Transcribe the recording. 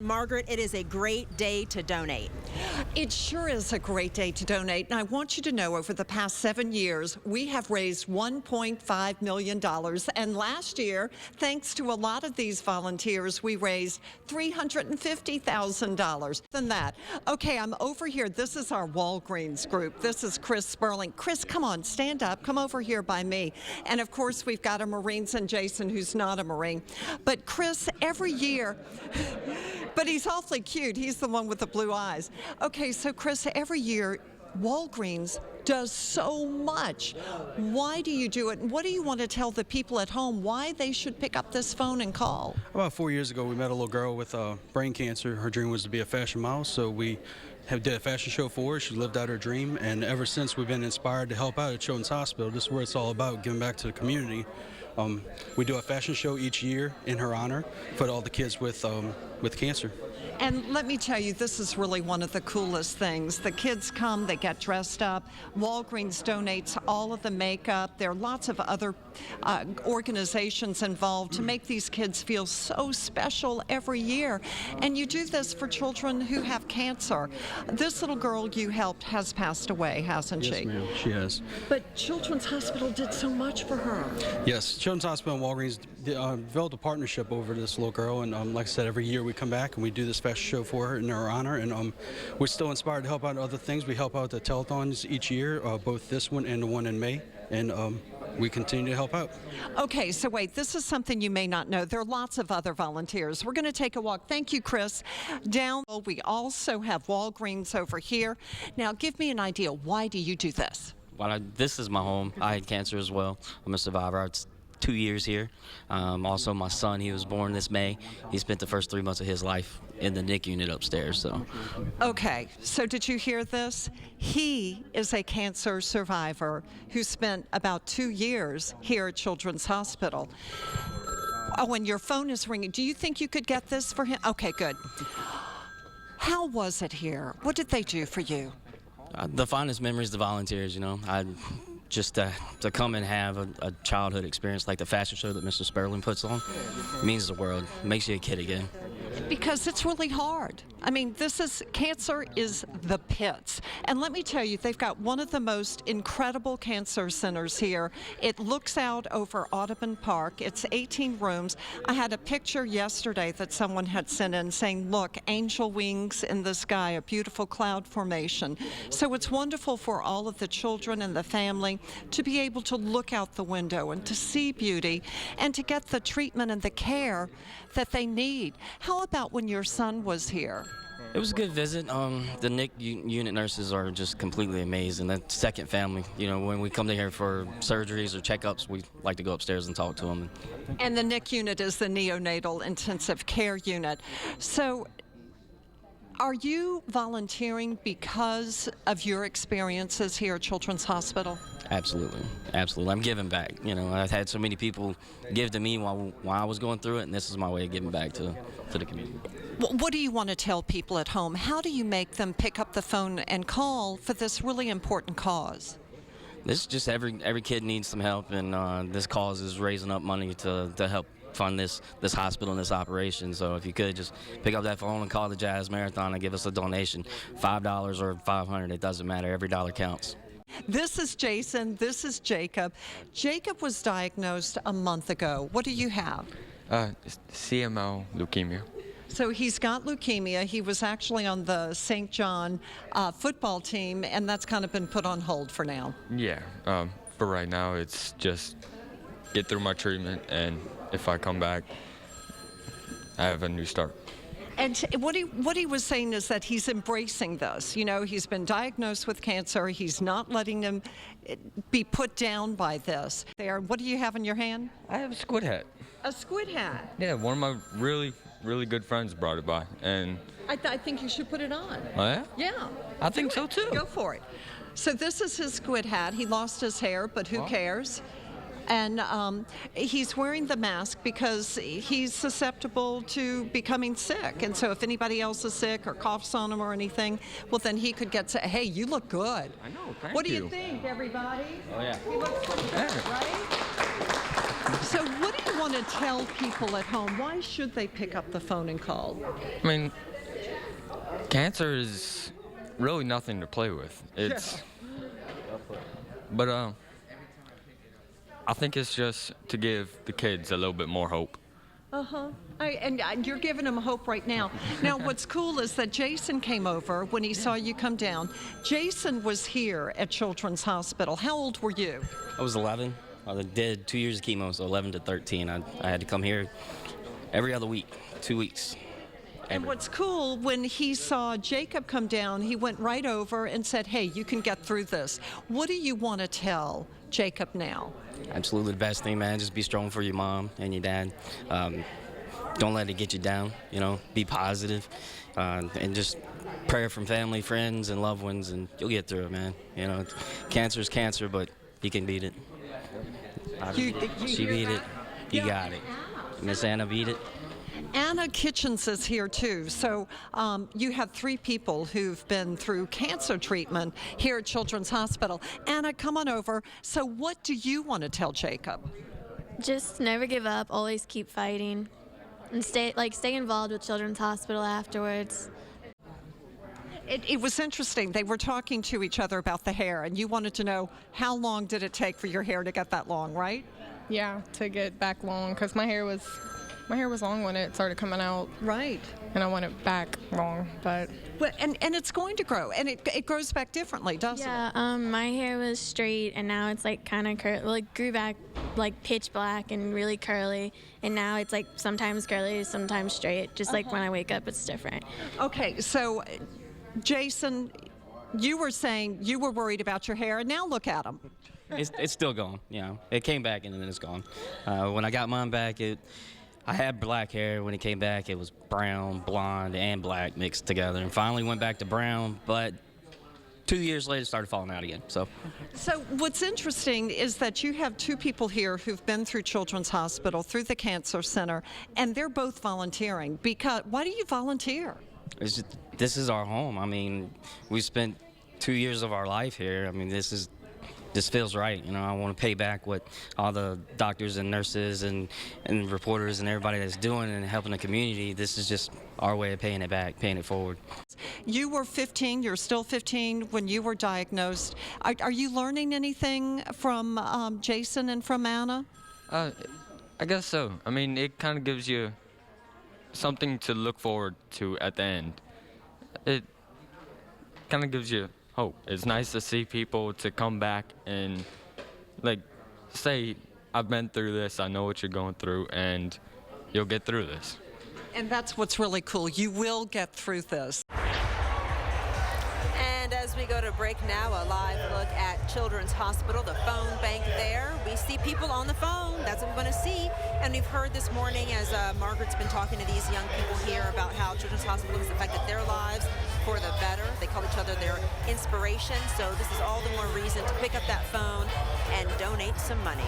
Margaret, it is a great day to donate. It sure is a great day to donate, and I want you to know over the past 7 years, we have raised $1.5 million, and last year, thanks to a lot of these volunteers, we raised $350,000. Than that. Okay, I'm over here. This is our Walgreens group. This is Chris Sperling. Chris, come on, stand up. Come over here by me. And of course, we've got a Marines and Jason, who's not a Marine. But Chris, every year... But he's awfully cute. He's the one with the blue eyes. Okay, so Chris, every year, Walgreens does so much. Why do you do it? And what do you want to tell the people at home why they should pick up this phone and call? About 4 years ago, we met a little girl with brain cancer. Her dream was to be a fashion model, so we did a fashion show for her. She lived out her dream, and ever since we've been inspired to help out at Children's Hospital. This is where it's all about, giving back to the community. We do a fashion show each year in her honor for all the kids with cancer. And let me tell you, this is really one of the coolest things. The kids come, they get dressed up. Walgreens donates all of the makeup. There are lots of other organizations involved to make these kids feel so special every year. And you do this for children who have cancer. This little girl you helped has passed away, hasn't she? Yes, ma'am, she has. But Children's Hospital did so much for her. Yes, Children's Hospital and Walgreens developed a partnership over this little girl, and like I said, every year we come back and we do this fashion show for her in her honor, and we're still inspired to help out other things. We help out the telethons each year, both this one and the one in May, and we continue to help out. Okay, so wait, this is something you may not know. There are lots of other volunteers. We're going to take a walk. Thank you, Chris. Down, we also have Walgreens over here. Now, give me an idea. Why do you do this? Well, this is my home. I had cancer as well. I'm a survivor. I 2 years here. Also, my son, he was born this May. He spent the first 3 months of his life in the NICU unit upstairs. So. Okay, so did you hear this? He is a cancer survivor who spent about 2 years here at Children's Hospital. Oh, and your phone is ringing. Do you think you could get this for him? Okay, good. How was it here? What did they do for you? The fondest memories, the volunteers, you know. Just to come and have a childhood experience like the fashion show that Mr. Sperling puts on means the world. It makes you a kid again. Because it's really hard. I mean, cancer is the pits. And let me tell you, they've got one of the most incredible cancer centers here. It looks out over Audubon Park. It's 18 rooms. I had a picture yesterday that someone had sent in saying, look, angel wings in the sky, a beautiful cloud formation. So it's wonderful for all of the children and the family to be able to look out the window and to see beauty and to get the treatment and the care that they need. How about when your son was here? It was a good visit. The NICU unit nurses are just completely amazing. That second family. You know, when we come to here for surgeries or checkups, we like to go upstairs and talk to them. And the NICU unit is the neonatal intensive care unit. So are you volunteering because of your experiences here at Children's Hospital? Absolutely, absolutely. I'm giving back. You know, I've had so many people give to me while I was going through it, and this is my way of giving back to the community. What do you want to tell people at home? How do you make them pick up the phone and call for this really important cause? This is just every kid needs some help, and this cause is raising up money to help fund this hospital and this operation. So if you could just pick up that phone and call the Jazz Marathon and give us a donation, $5 or $500, it doesn't matter. Every dollar counts. This is Jason. This is Jacob. Jacob was diagnosed a month ago. What do you have? CML leukemia. So he's got leukemia. He was actually on the St. John football team, and that's kind of been put on hold for now. Yeah, for right now, it's just get through my treatment, and if I come back, I have a new start. And what he was saying is that he's embracing this. You know, he's been diagnosed with cancer. He's not letting him be put down by this. What do you have in your hand? I have a squid hat. A squid hat? Yeah, one of my really good friends brought it by, and I think you should put it on. Oh, yeah? Yeah. I think so, too. Go for it. So this is his squid hat. He lost his hair, but who cares? And he's wearing the mask because he's susceptible to becoming sick. And so if anybody else is sick or coughs on him or anything, well, then he could get sick. Hey, you look good. I know, thank you. What do you think, everybody? Oh, yeah. He looks pretty good, right? So what do you want to tell people at home? Why should they pick up the phone and call? I mean, cancer is really nothing to play with. But I think it's just to give the kids a little bit more hope. And you're giving them hope right now. Now, what's cool is that Jason came over when he saw you come down. Jason was here at Children's Hospital. How old were you? I was 11. I did 2 years of chemo, so 11 to 13. I had to come here every other week, 2 weeks. And what's cool, when he saw Jacob come down, he went right over and said, hey, you can get through this. What do you want to tell Jacob now? Absolutely the best thing, man. Just be strong for your mom and your dad. Don't let it get you down, be positive, and just prayer from family, friends, and loved ones, and you'll get through it, man. Cancer is cancer, but you can beat it. She beat it. You got it. Miss Anna beat it. Anna Kitchens is here too. So you have 3 people who've been through cancer treatment here at Children's Hospital. Anna, come on over. So what do you want to tell Jacob? Just never give up, always keep fighting, and stay involved with Children's Hospital afterwards. It was interesting. They were talking to each other about the hair, and you wanted to know how long did it take for your hair to get that long, right? Yeah, to get back long, because my hair was long when it started coming out. Right. And I want it back long, but... And it's going to grow, and it grows back differently, doesn't it? Yeah, my hair was straight, and now it's kind of curly. Well, it grew back pitch black and really curly, and now it's sometimes curly, sometimes straight. Just when I wake up, it's different. Okay, so Jason, you were saying you were worried about your hair, and now look at him. It's still gone. It came back and then it's gone. When I got mine back, I had black hair. When it came back, it was brown, blonde, and black mixed together. And finally went back to brown, but 2 years later, it started falling out again. So what's interesting is that you have 2 people here who've been through Children's Hospital, through the Cancer Center, and they're both volunteering. Why do you volunteer? This is our home. I mean, we spent 2 years of our life here. I mean, this feels right. I want to pay back what all the doctors and nurses and reporters and everybody that's doing and helping the community. This is just our way of paying it back, paying it forward. You were 15, you're still 15 when you were diagnosed. Are you learning anything from Jason and from Anna? I guess so. I mean, it kind of gives you something to look forward to at the end. It kind of gives you hope. It's nice to see people to come back and say, I've been through this, I know what you're going through, and you'll get through this. And that's what's really cool. You will get through this. And as we go to break now, a live look at Children's Hospital, the phone bank there. We see people on the phone. That's what we want to see. And we've heard this morning as Margaret's been talking to these young people here about how Children's Hospital has affected their lives for the better. They call each other their inspiration. So this is all the more reason to pick up that phone and donate some money.